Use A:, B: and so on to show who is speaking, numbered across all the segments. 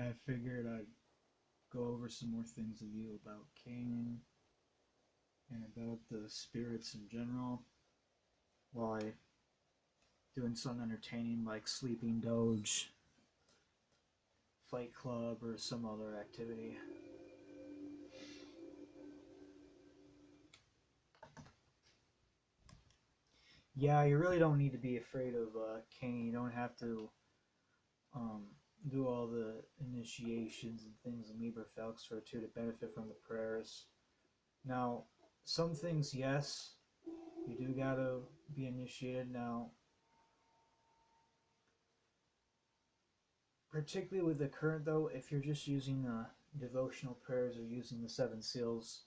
A: I figured I'd go over some more things with you about Qayin and about the spirits in general while doing something entertaining like Sleeping Doge, Fight Club, or some other activity. Yeah, you really don't need to be afraid of Qayin. You don't have to um, do all the initiations and things in Liber Felix for to benefit from the prayers. Now, some things, yes, you do gotta be initiated. Now, particularly with the current, though, if you're just using the devotional prayers or using the seven seals,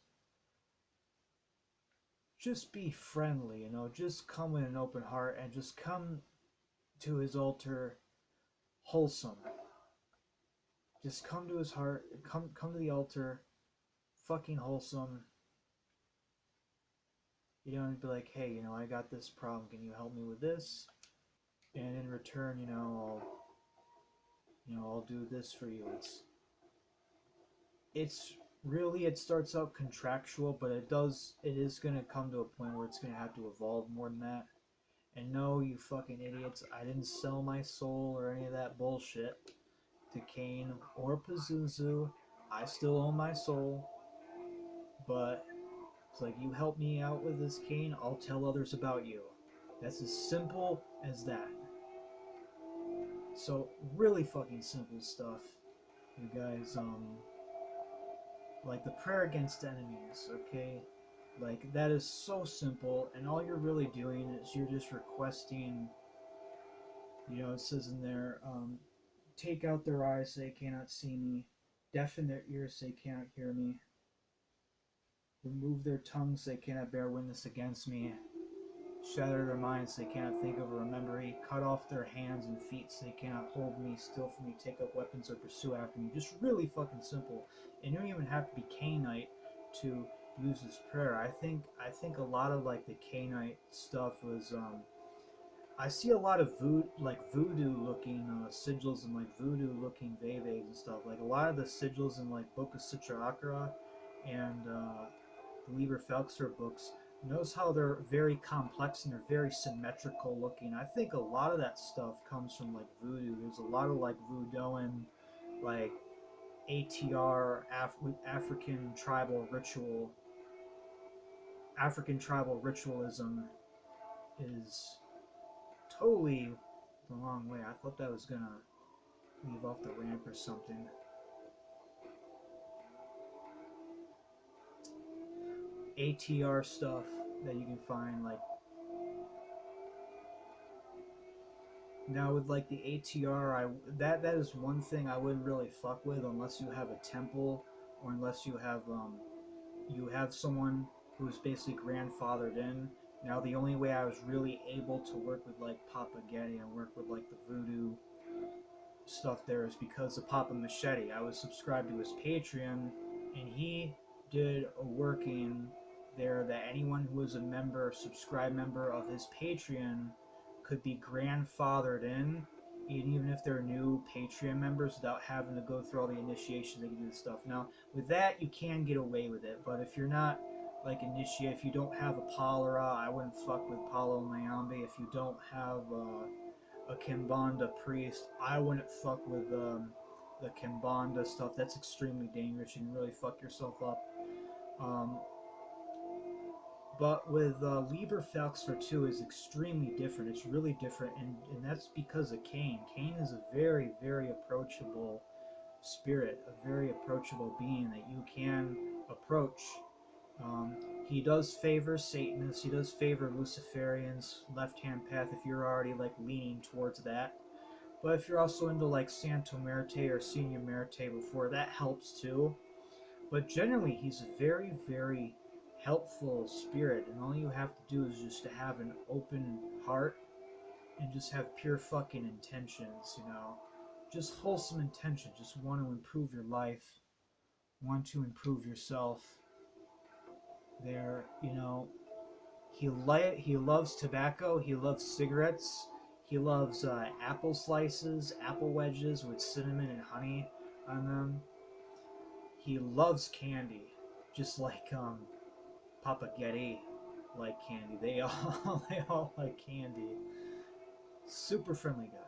A: just be friendly, just come with an open heart and just come to his altar wholesome. Just come to his heart, come to the altar fucking wholesome. You don't be like, hey, I got this problem. Can you help me with this? And in return, I'll do this for you. It's really, it starts out contractual, but it is going to come to a point where it's going to have to evolve more than that. And no, you fucking idiots, I didn't sell my soul or any of that bullshit to Qayin or Pazuzu. I still own my soul, but it's like, you help me out with this, Qayin, I'll tell others about you. That's as simple as that. So, really fucking simple stuff, you guys. Like the prayer against enemies, okay? Like, that is so simple, and all you're really doing is you're just requesting, it says in there, take out their eyes so they cannot see me, deafen their ears so they cannot hear me, remove their tongues so they cannot bear witness against me, shatter their minds so they cannot think of or remember me, cut off their hands and feet so they cannot hold me, steal from me, take up weapons, or pursue after me. Just really fucking simple. And you don't even have to be Canaanite to use this prayer. I think a lot of like the Canaanite stuff was I see a lot of voodoo looking sigils and like voodoo looking veves and stuff. Like a lot of the sigils in like Book of Sitra and the Liber Felixer books, notice how they're very complex and they're very symmetrical looking. I think a lot of that stuff comes from like voodoo. There's a lot of like voodooing, like ATR, African tribal ritual. African tribal ritualism is totally the wrong way. I thought that was gonna leave off the ramp or something. ATR stuff that you can find, like, now with like the ATR, that is one thing I wouldn't really fuck with unless you have a temple or unless you have someone who's basically grandfathered in. Now the only way I was really able to work with like Papa Getty and work with like the voodoo stuff there is because of Papa Machete. I was subscribed to his Patreon, and he did a working there that anyone who was a member, subscribed member of his Patreon, could be grandfathered in, even if they're new Patreon members, without having to go through all the initiations and do this stuff. Now, with that, you can get away with it, but if you're not like initiate, if you don't have a Palera, I wouldn't fuck with Paulo Mayambe. If you don't have a Kimbanda priest, I wouldn't fuck with the Kimbanda stuff. That's extremely dangerous. You can really fuck yourself up. Um, but with Liber Felix for 2 is extremely different. It's really different, and that's because of Qayin. Qayin is a very, very approachable spirit, a very approachable being that you can approach. Um, he does favor Satanists. He does favor Luciferians, left-hand path if you're already like leaning towards that. But if you're also into like Santo Muerte or Senior Muerte before, that helps too. But generally, he's a very, very helpful spirit, and all you have to do is just to have an open heart and just have pure fucking intentions. Just wholesome intention. Just want to improve your life, want to improve yourself. He loves tobacco. He loves cigarettes. He loves apple slices, apple wedges with cinnamon and honey. on them. He loves candy, just like Papa Getty like candy. They all like candy. Super friendly guy.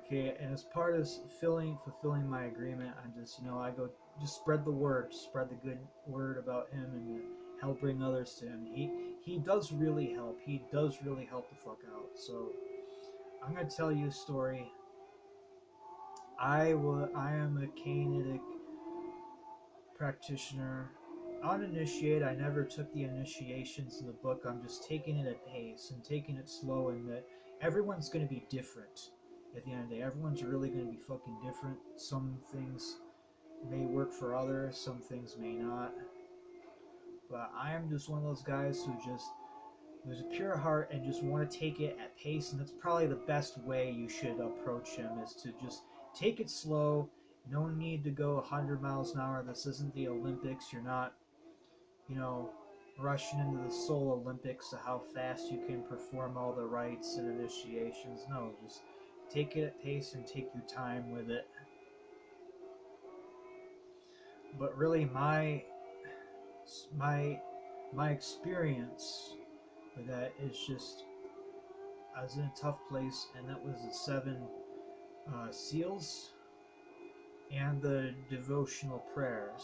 A: Okay, and as part of fulfilling my agreement, I'm just, I go, just spread the word, spread the good word about him, and help bring others to him. He does really help. He does really help the fuck out. So I'm gonna tell you a story. I am a Qayidic practitioner. Uninitiated, I never took the initiations in the book. I'm just taking it at pace and taking it slow, and that everyone's going to be different at the end of the day. Everyone's really going to be fucking different. Some things may work for others, some things may not. But I am just one of those guys who just, there's a pure heart and just want to take it at pace, and that's probably the best way you should approach him, is to just take it slow. No need to go 100 miles an hour. This isn't the Olympics. You're not, rushing into the Soul Olympics to how fast you can perform all the rites and initiations. No, just take it at pace and take your time with it. But really, my my experience with that is just, I was in a tough place, and that was the seven seals and the devotional prayers.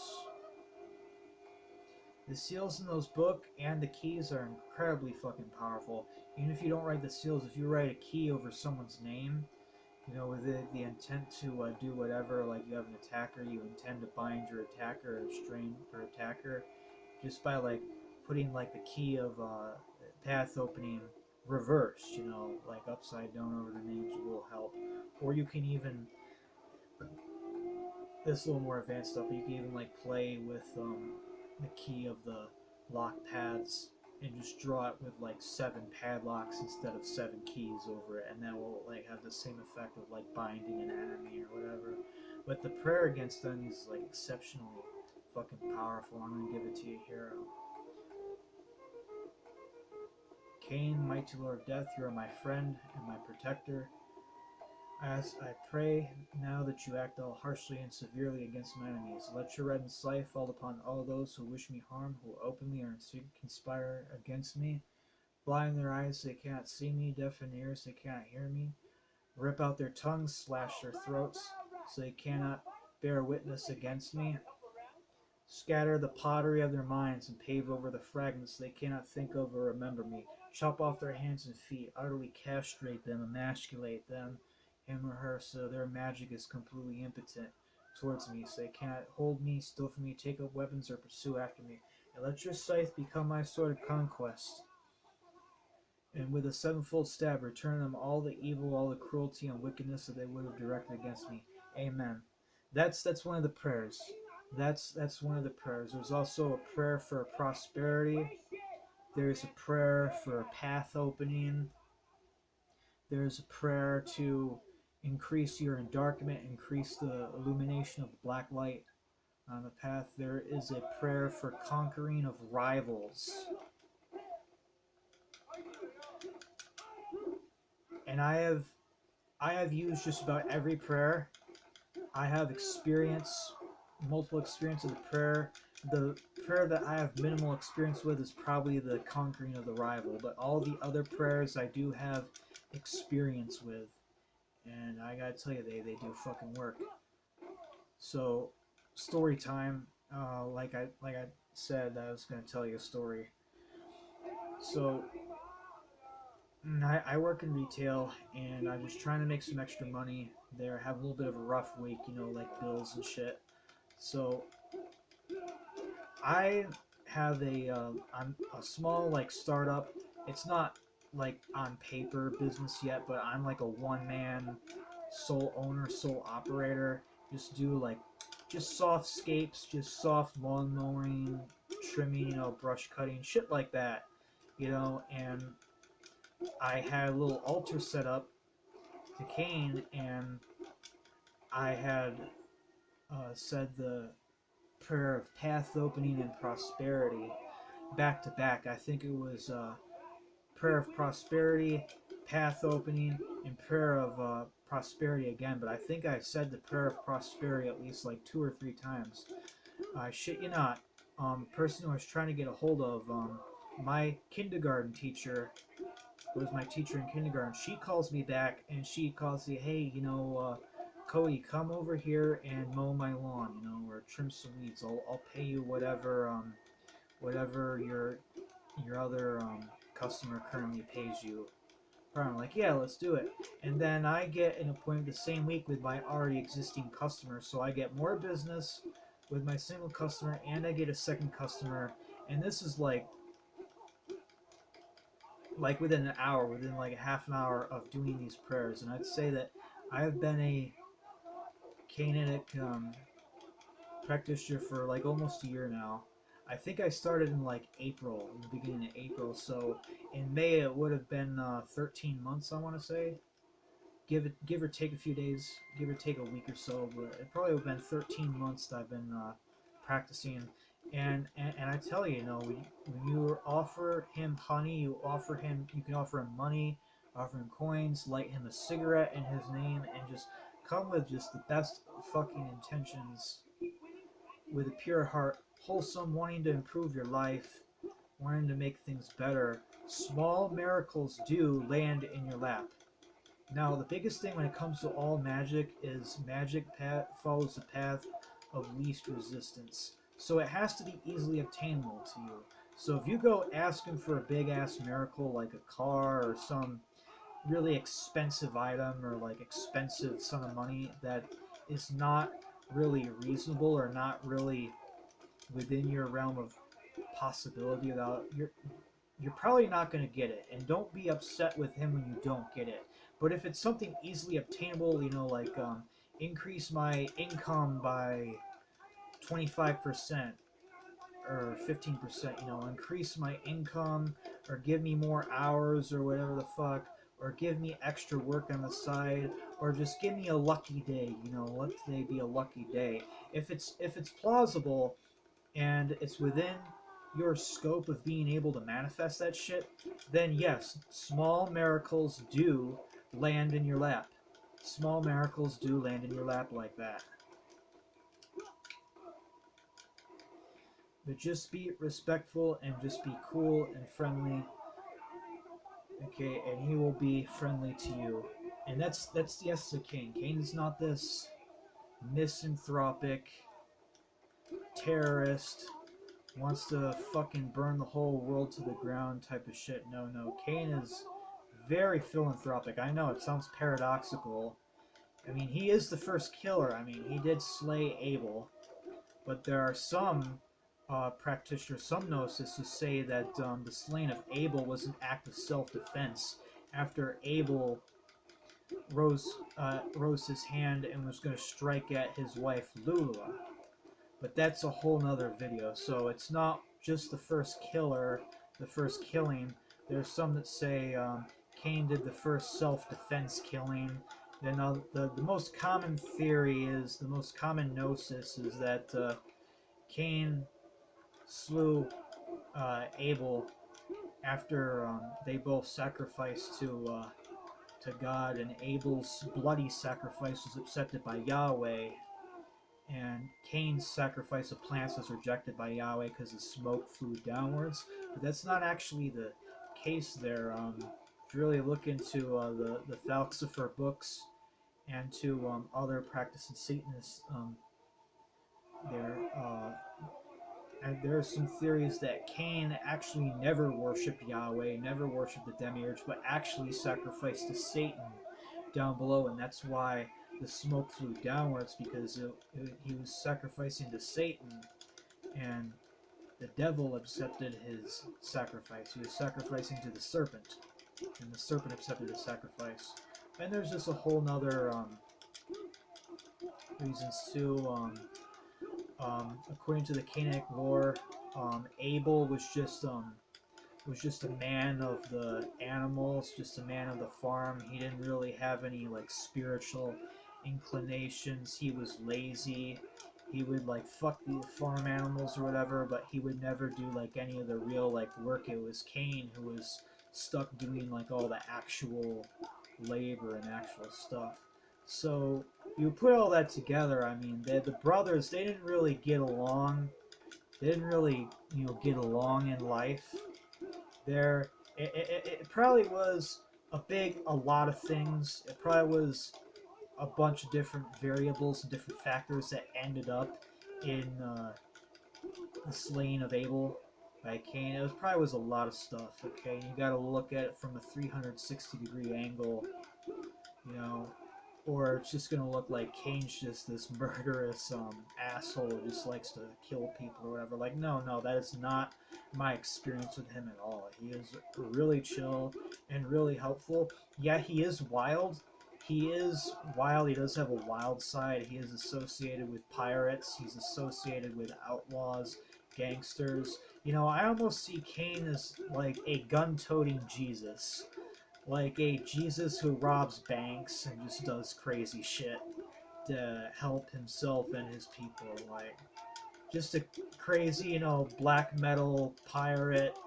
A: The seals in those book and the keys are incredibly fucking powerful. Even if you don't write the seals, if you write a key over someone's name, with the intent to do whatever, like you have an attacker, you intend to bind your attacker or restrain your attacker, just by like putting like the key of path opening reversed, like upside down over the names will help. Or you can even, this is a little more advanced stuff, but you can even like play with the key of the lock paths and just draw it with like 7 padlocks instead of 7 keys over it, and that will like have the same effect of like binding an enemy or whatever. But the prayer against them is like exceptionally fucking powerful. I'm gonna give it to you here. Qayin, mighty Lord of Death, you are my friend and my protector. I pray now that you act all harshly and severely against my enemies. Let your red scythe fall upon all those who wish me harm, who openly or in secret conspire against me. Blind their eyes so they cannot see me, deafen their ears so they cannot hear me. Rip out their tongues, slash their throats so they cannot bear witness against me. Scatter the pottery of their minds and pave over the fragments they cannot think of or remember me. Chop off their hands and feet, utterly castrate them, emasculate them, him or her, so their magic is completely impotent towards me, so they cannot hold me, steal from me, take up weapons, or pursue after me. And let your scythe become my sword of conquest. And with a sevenfold stab, return them all the evil, all the cruelty and wickedness that they would have directed against me. Amen. That's one of the prayers. That's one of the prayers. There's also a prayer for prosperity. There's a prayer for path opening. There's a prayer to increase your endarkment, increase the illumination of the black light on the path. There is a prayer for conquering of rivals. And I have used just about every prayer. I have multiple experience of the prayer. The prayer that I have minimal experience with is probably the conquering of the rival, but all the other prayers I do have experience with, and I gotta tell you, they do fucking work. So, story time. Like I said, I was gonna tell you a story. So, I work in retail, and I'm just trying to make some extra money there. Have a little bit of a rough week, like bills and shit. So I have I'm a small like startup. It's not like on paper business yet, but I'm like a one-man sole owner, sole operator. Just do like just soft scapes, just soft lawn mowing, trimming, brush cutting, shit like that, and I had a little altar set up to Qayin, and I had said the prayer of path opening and prosperity back to back. I think it was prayer of prosperity, path opening, and prayer of prosperity again. But I think I said the prayer of prosperity at least like 2 or 3 times. I shit you not. Person who I was trying to get a hold of, my kindergarten teacher was my teacher in kindergarten. She calls me back and she calls me, hey, Cody, come over here and mow my lawn, or trim some weeds. I'll pay you whatever your other customer currently pays you. I'm like, yeah, let's do it. And then I get an appointment the same week with my already existing customer, so I get more business with my single customer, and I get a second customer. And this is like within an hour, within like a half an hour of doing these prayers. And I'd say that I have been a Canaanic practitioner for like almost a year now. I think I started in like April, in the beginning of April. So in May it would have been 13 months, I want to say. Give or take a few days, give or take a week or so, but it probably would have been 13 months that I've been practicing. And I tell you, when you offer him honey, you can offer him money, offer him coins, light him a cigarette in his name, and just come with just the best fucking intentions, with a pure heart, wholesome, wanting to improve your life, wanting to make things better. Small miracles do land in your lap. Now, the biggest thing when it comes to all magic is magic follows the path of least resistance. So it has to be easily obtainable to you. So if you go asking for a big ass miracle like a car or some really expensive item or like expensive sum of money that is not really reasonable or not really within your realm of possibility, without you're probably not going to get it. And don't be upset with him when you don't get it. But if it's something easily obtainable, like increase my income by 25% or 15%, increase my income, or give me more hours or whatever the fuck, or give me extra work on the side, or just give me a lucky day, let today be a lucky day. If it's plausible and it's within your scope of being able to manifest that shit, then yes, small miracles do land in your lap. Small miracles do land in your lap like that. But just be respectful and just be cool and friendly. Okay, and he will be friendly to you. And that's the essence of Cain. Cain is not this misanthropic terrorist, wants to fucking burn the whole world to the ground type of shit. No. Cain is very philanthropic. I know it sounds paradoxical. I mean, he is the first killer. I mean, he did slay Abel. But there are some practitioners, some gnostics, who say that the slaying of Abel was an act of self-defense after Abel rose his hand and was going to strike at his wife Lula. But that's a whole nother video. So it's not just the first killer, the first killing. There's some that say Cain did the first self-defense killing. Then the most common theory is, the most common gnosis is that Cain slew Abel after they both sacrificed to God, and Abel's bloody sacrifice was accepted by Yahweh, and Cain's sacrifice of plants was rejected by Yahweh because the smoke flew downwards. But that's not actually the case there. If you really look into the Falsifer books and to other practicing Satanists, there are some theories that Cain actually never worshipped Yahweh, never worshipped the demiurge, but actually sacrificed to Satan down below, and that's why the smoke flew downwards, because he was sacrificing to Satan, and the devil accepted his sacrifice. He was sacrificing to the serpent, and the serpent accepted his sacrifice. And there's just a whole nother reasons too. According to the Canaanic lore, Abel was just a man of the animals, just a man of the farm. He didn't really have any like spiritual inclinations. He was lazy. He would like fuck the farm animals or whatever, but he would never do like any of the real like work. It was Cain who was stuck doing like all the actual labor and actual stuff. So you put all that together. I mean, the brothers, they didn't really get along. They didn't really, get along in life. There, it probably was a lot of things. It probably was a bunch of different variables and different factors that ended up in the slaying of Abel by Cain. It probably was a lot of stuff. Okay, you got to look at it from a 360-degree angle, you know, or it's just gonna look like Kane's just this murderous asshole who just likes to kill people or whatever. Like, no, no, that is not my experience with him at all. He is really chill and really helpful. Yeah, he is wild. He is wild. He does have a wild side. He is associated with pirates. He's associated with outlaws, gangsters. I almost see Kane as like a gun-toting Jesus, like a Jesus who robs banks and just does crazy shit to help himself and his people. Like, just a crazy, black metal pirate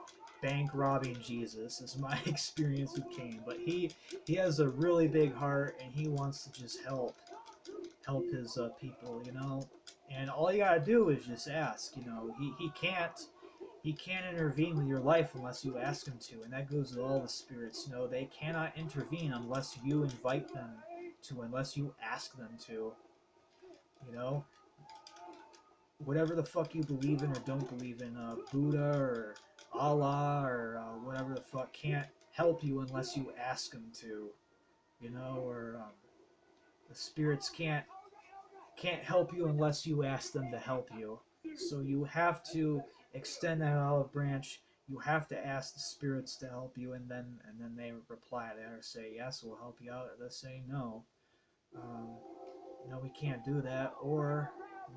A: bank robbing Jesus is my experience with Cain. But he has a really big heart and he wants to just help his people. And all you gotta do is just ask. He can't intervene with your life unless you ask him to, and that goes with all the spirits. They cannot intervene unless you invite them to, unless you ask them to. You know, whatever the fuck you believe in or don't believe in, Buddha or Allah or whatever the fuck can't help you unless you ask them to. Or the spirits can't help you unless you ask them to help you. So you have to extend that olive branch. You have to ask the spirits to help you, and then they reply. They either say yes, we'll help you out, or they say no. Um, no, we can't do that, or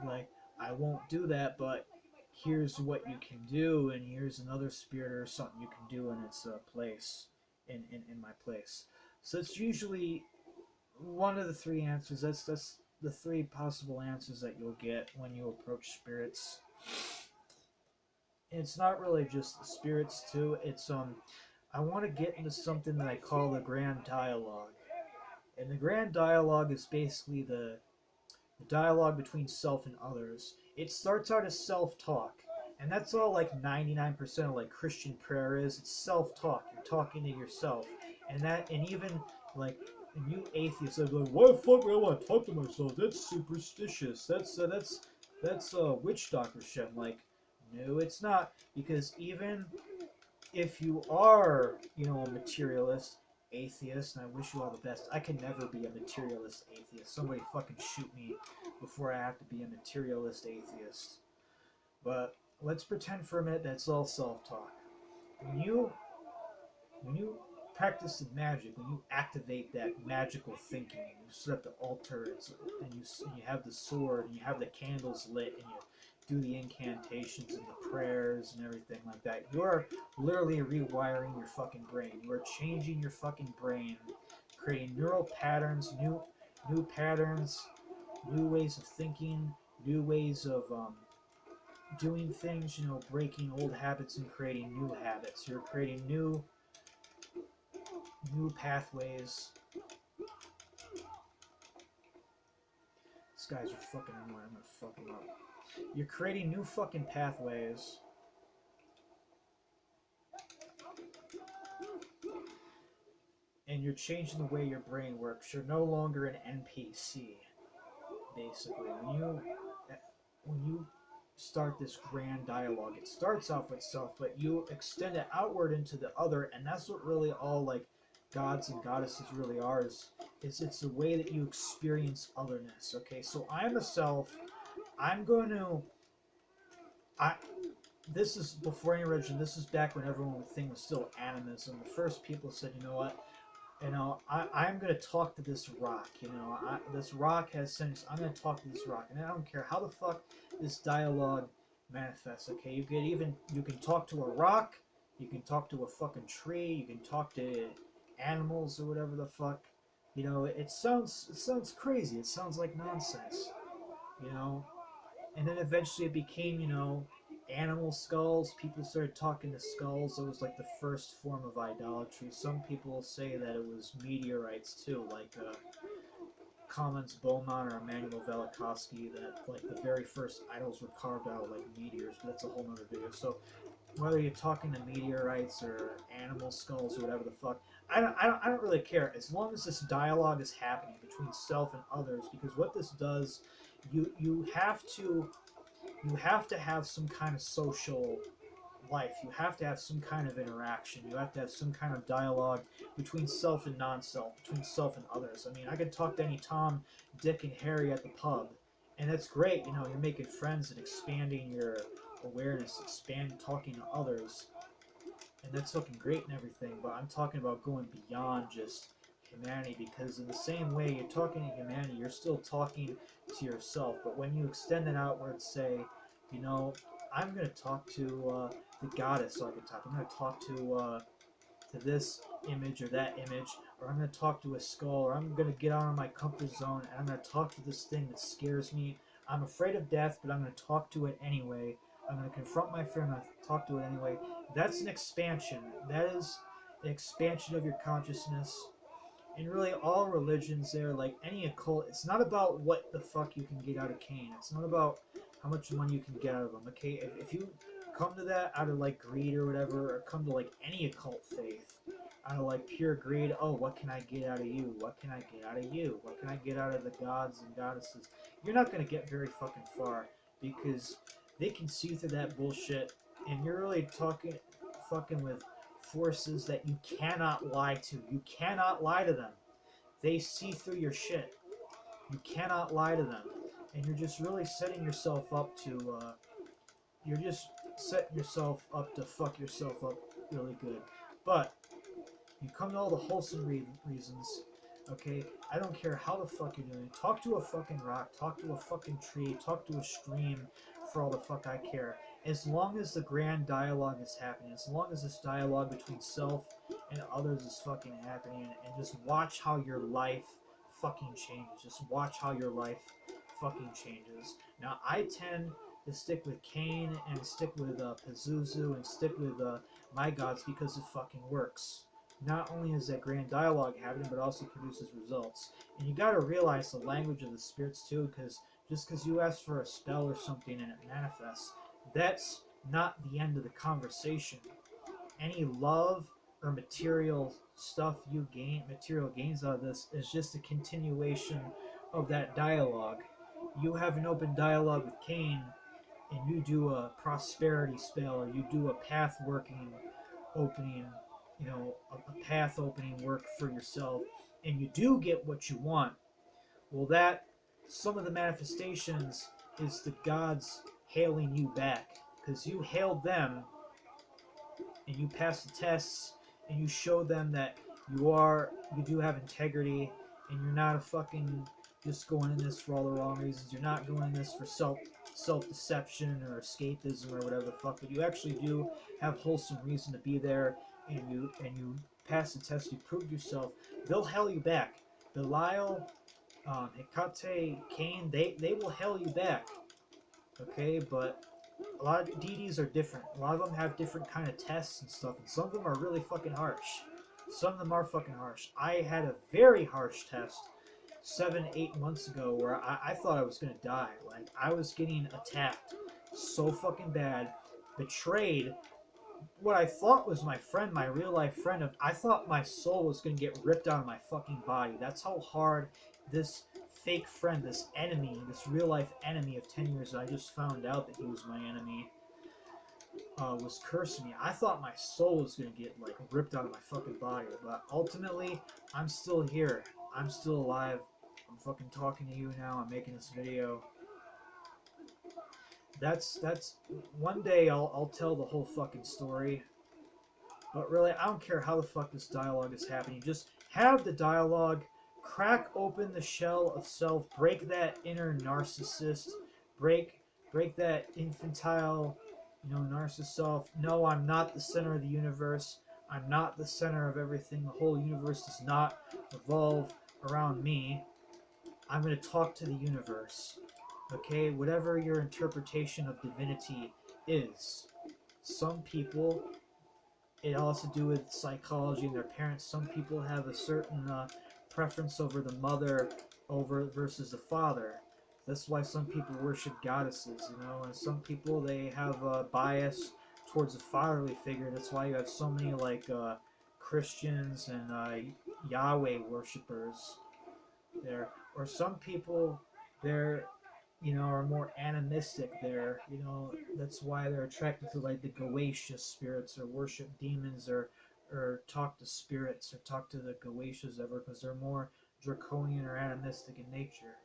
A: like, I won't do that, but here's what you can do, and here's another spirit or something you can do in its place, in my place. So it's usually one of the three answers. That's the three possible answers that you'll get when you approach spirits. It's not really just the spirits too. It's I want to get into something that I call the grand dialogue. And the grand dialogue is basically the dialogue between self and others. It starts out as self-talk, and that's all like 99% of like Christian prayer is. It's self-talk. You're talking to yourself, and even like, and you atheists are like, why the fuck would I want to talk to myself? That's superstitious. That's witch doctor shit. I'm like, no, it's not, because even if you are, a materialist atheist, and I wish you all the best. I can never be a materialist atheist. Somebody fucking shoot me before I have to be a materialist atheist. But let's pretend for a minute that's all self-talk. When you practice the magic, when you activate that magical thinking, you set up the altar, and you have the sword, and you have the candles lit, and you do the incantations and the prayers and everything like that, you're literally rewiring your fucking brain. You are changing your fucking brain, creating neural patterns, new patterns, new ways of thinking, new ways of doing things. Breaking old habits and creating new habits. You're creating new pathways. These guys are fucking annoying. I'm gonna fuck them up. You're creating new fucking pathways. And you're changing the way your brain works. You're no longer an NPC, basically. When you start this grand dialogue, it starts off with self, but you extend it outward into the other, and that's what really all like gods and goddesses really are. It's the way that you experience otherness. Okay, so I'm a self. I'm going to. This is before any religion. This is back when everyone thing was still animism. The first people said, you know what? I'm going to talk to this rock. This rock has sense. I'm going to talk to this rock, and I don't care how the fuck this dialogue manifests. Okay, you can talk to a rock, you can talk to a fucking tree, you can talk to animals or whatever the fuck. It sounds crazy. It sounds like nonsense. And then eventually it became, animal skulls. People started talking to skulls. It was like the first form of idolatry. Some people say that it was meteorites too, like Collins Beaumont or Emmanuel Velikovsky, that like the very first idols were carved out of like meteors, but that's a whole nother video. So whether you're talking to meteorites or animal skulls or whatever the fuck, I don't really care as long as this dialogue is happening between self and others. Because what this does, you have to have some kind of social life. You have to have some kind of interaction. You have to have some kind of dialogue between self and non-self, between self and others. I mean, I could talk to any Tom, Dick, and Harry at the pub, and that's great. You know, you're making friends and expanding your awareness, talking to others, and that's fucking great and everything. But I'm talking about going beyond just humanity, because in the same way you're talking to humanity, you're still talking to yourself. But when you extend it outward, say, you know, I'm going to talk to the goddess archetype. I'm going to talk to this image or that image, or I'm going to talk to a skull, or I'm going to get out of my comfort zone and I'm going to talk to this thing that scares me. I'm afraid of death, but I'm going to talk to it anyway. I'm going to confront my fear. I'm going to talk to it anyway. That's an expansion. That is an expansion of your consciousness. And really, all religions there, like any occult, it's not about what the fuck you can get out of Cain. It's not about how much money you can get out of them. Okay, if you come to that out of like greed or whatever, or come to like any occult faith out of like pure greed, oh, what can I get out of you? What can I get out of you? What can I get out of the gods and goddesses? You're not gonna get very fucking far, because they can see through that bullshit, and you're really talking, fucking with forces that you cannot lie to. You cannot lie to them. They see through your shit. You cannot lie to them, and you're just really setting yourself up to. You're just setting yourself up to fuck yourself up really good. But you come to all the wholesome reasons. Okay, I don't care how the fuck you're doing. Talk to a fucking rock. Talk to a fucking tree. Talk to a stream. For all the fuck I care. As long as the grand dialogue is happening, as long as this dialogue between self and others is fucking happening, and just watch how your life fucking changes. Just watch how your life fucking changes. Now, I tend to stick with Cain and stick with Pazuzu and stick with my gods because it fucking works. Not only is that grand dialogue happening, but also produces results. And you gotta realize the language of the spirits too, because just because you ask for a spell or something and it manifests, that's not the end of the conversation. Any love or material stuff you gain, material gains out of this, is just a continuation of that dialogue. You have an open dialogue with Cain, and you do a prosperity spell, or you do a path working opening, you know, a path opening work for yourself, and you do get what you want. Well, that, some of the manifestations is the gods hailing you back, because you hailed them and you passed the tests and you showed them that you do have integrity, and you're not a fucking just going in this for all the wrong reasons. You're not going in this for self deception or escapism or whatever the fuck, but you actually do have wholesome reason to be there, and you pass the test, you proved yourself. They'll hail you back. Belial, Hecate, Cain, they will hail you back. Okay, but a lot of deities are different. A lot of them have different kind of tests and stuff, and some of them are really fucking harsh. Some of them are fucking harsh. I had a very harsh test 7, 8 months ago where I thought I was gonna die. Like, I was getting attacked so fucking bad, betrayed. What I thought was my friend, my real life friend, I thought my soul was gonna get ripped out of my fucking body. That's how hard this fake friend, this enemy, this real life enemy of 10 years, I just found out that he was my enemy, was cursing me. I thought my soul was gonna get like ripped out of my fucking body, but ultimately, I'm still here. I'm still alive. I'm fucking talking to you now. I'm making this video. That's one day I'll tell the whole fucking story. But really, I don't care how the fuck this dialogue is happening. Just have the dialogue, crack open the shell of self, break that inner narcissist, break that infantile, you know, narcissist self. No, I'm not the center of the universe. I'm not the center of everything. The whole universe does not revolve around me. I'm going to talk to the universe. Okay, whatever your interpretation of divinity is. Some people, it also do with psychology and their parents. Some people have a certain preference over the mother over versus the father. That's why some people worship goddesses, you know, and some people they have a bias towards a fatherly figure. That's why you have so many like Christians and Yahweh worshippers there. Or some people, they're are more animistic there. That's why they're attracted to like the Goetia spirits or worship demons or talk to spirits or talk to the Goetias ever because they're more draconian or animistic in nature.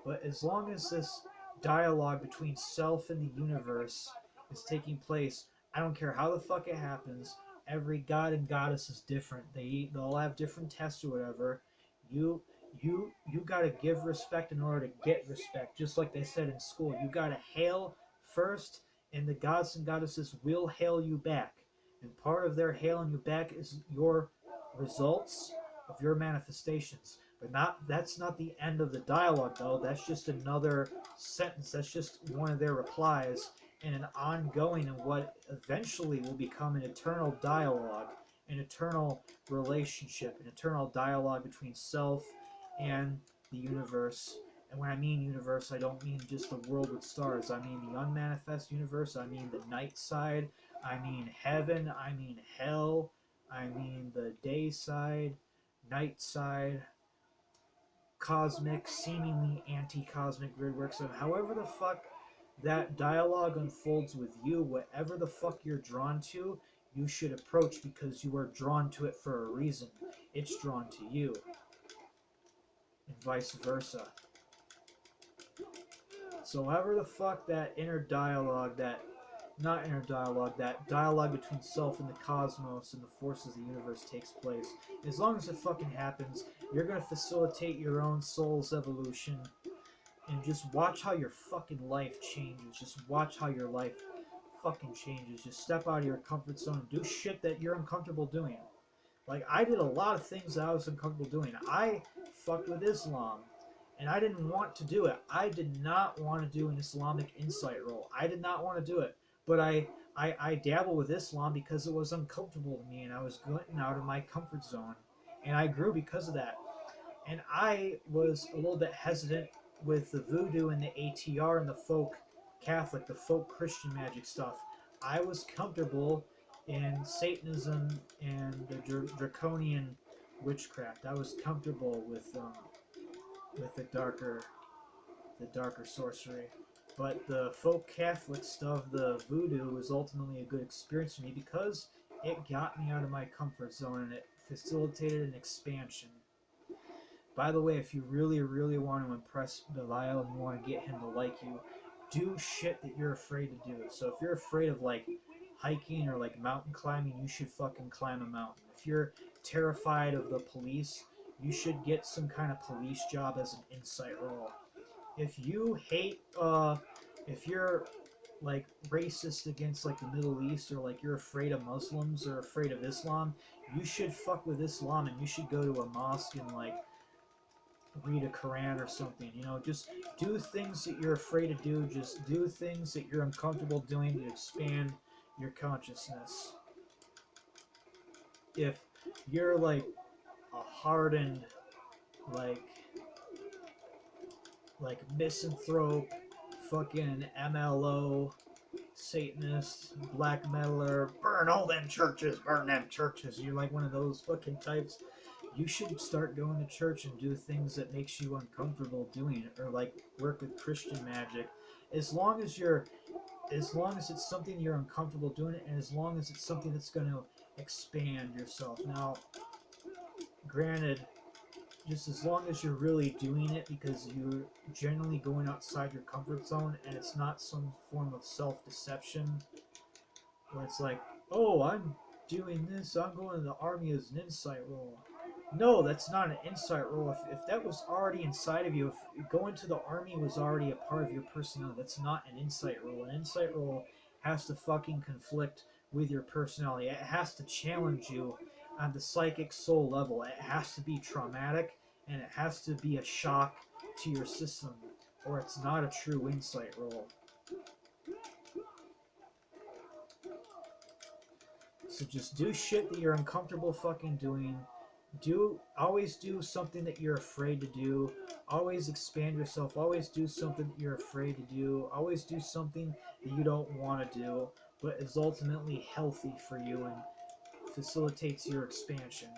A: But as long as this dialogue between self and the universe is taking place, I don't care how the fuck it happens. Every god and goddess is different. They'll have different tests or whatever. You you gotta give respect in order to get respect. Just like they said in school, you gotta hail first, and the gods and goddesses will hail you back. And part of their hailing you back is your results of your manifestations. But that's not the end of the dialogue though. That's just another sentence. That's just one of their replies in an ongoing and what eventually will become an eternal dialogue, an eternal relationship, an eternal dialogue between self and the universe. And when I mean universe, I don't mean just the world with stars. I mean the unmanifest universe. I mean the night side. I mean heaven. I mean hell. I mean the day side, night side, cosmic, seemingly anti-cosmic grid works. So however the fuck that dialogue unfolds with you, whatever the fuck you're drawn to, you should approach because you are drawn to it for a reason. It's drawn to you, and vice versa. So however the fuck that inner dialogue, that dialogue between self and the cosmos and the forces of the universe takes place, as long as it fucking happens, you're gonna facilitate your own soul's evolution. And just watch how your fucking life changes. Just watch how your life fucking changes. Just step out of your comfort zone and do shit that you're uncomfortable doing. Like, I did a lot of things that I was uncomfortable doing. I fucked with Islam, and I didn't want to do it. I did not want to do an Islamic insight role. I did not want to do it. But I dabbled with Islam because it was uncomfortable to me, and I was getting out of my comfort zone. And I grew because of that. And I was a little bit hesitant with the voodoo and the ATR and the folk Catholic, the folk Christian magic stuff. I was comfortable in Satanism and the draconian witchcraft. I was comfortable with the darker sorcery. But the folk Catholic stuff, the voodoo, was ultimately a good experience for me because it got me out of my comfort zone and it facilitated an expansion. By the way, if you really, really want to impress Belial and you want to get him to like you, do shit that you're afraid to do. So if you're afraid of like hiking or like mountain climbing, you should fucking climb a mountain. If you're terrified of the police, you should get some kind of police job as an insight role. If you hate, if you're like racist against like the Middle East or like you're afraid of Muslims or afraid of Islam, you should fuck with Islam and you should go to a mosque and like read a Quran or something. Just do things that you're afraid to do. Just do things that you're uncomfortable doing to expand your consciousness. If you're like a hardened, like misanthrope, fucking MLO, Satanist, black metaler, burn all them churches, burn them churches. You're like one of those fucking types. You should start going to church and do things that makes you uncomfortable doing it, or like work with Christian magic. As long as it's something you're uncomfortable doing it, and as long as it's something that's going to expand yourself. Now, granted, just as long as you're really doing it because you're generally going outside your comfort zone and it's not some form of self-deception where it's like, oh, I'm doing this, I'm going to the army as an insight role. No, that's not an insight role. If that was already inside of you, if going to the army was already a part of your personality, that's not an insight role. An insight role has to fucking conflict with your personality. It has to challenge you on the psychic soul level. It has to be traumatic and it has to be a shock to your system, or it's not a true insight role. So just do shit that you're uncomfortable fucking doing. Always do something that you're afraid to do. Always expand yourself. Always do something that you're afraid to do. Always do something that you don't want to do, but is ultimately healthy for you and facilitates your expansion.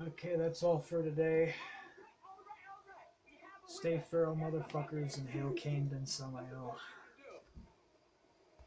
A: Okay, that's all for today. Stay feral, motherfuckers, and hail Cain Ben Samael.